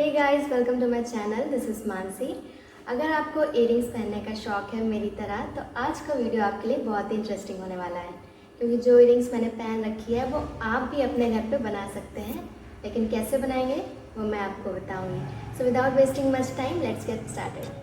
Hey guys, welcome to my channel. This is Mansi. अगर आपको earrings पहनने का शौक़ है मेरी तरह, तो आज का वीडियो आपके लिए बहुत ही इंटरेस्टिंग होने वाला है, क्योंकि जो इयरिंग्स मैंने पहन रखी है वो आप भी अपने घर पे बना सकते हैं। लेकिन कैसे बनाएंगे वो मैं आपको बताऊंगी। So without wasting much time, let's get started.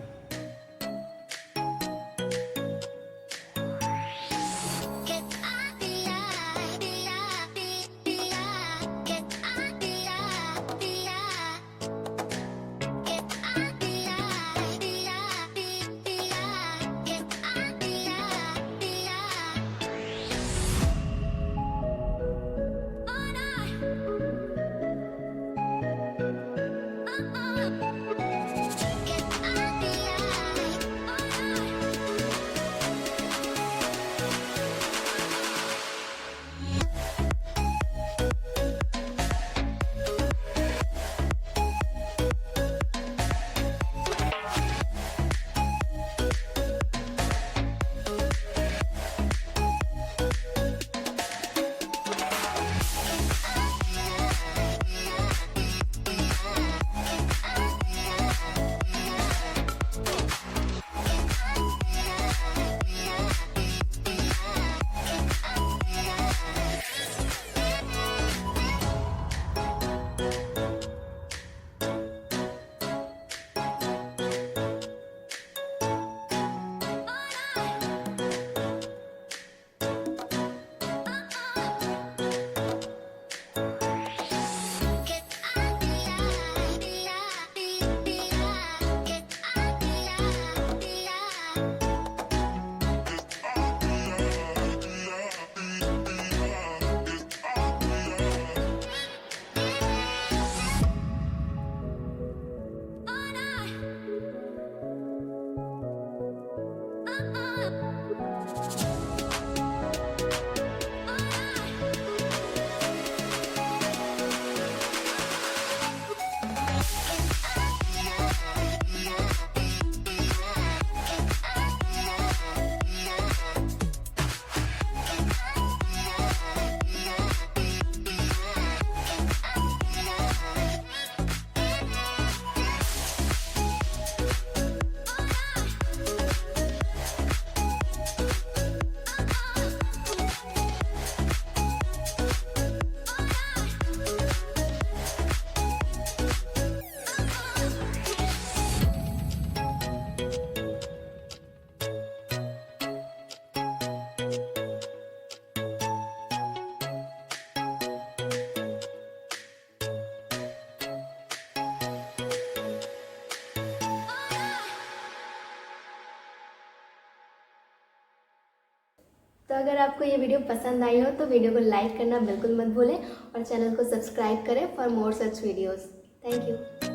तो अगर आपको ये वीडियो पसंद आई हो तो वीडियो को लाइक करना बिल्कुल मत भूलें और चैनल को सब्सक्राइब करें for more such videos. Thank you.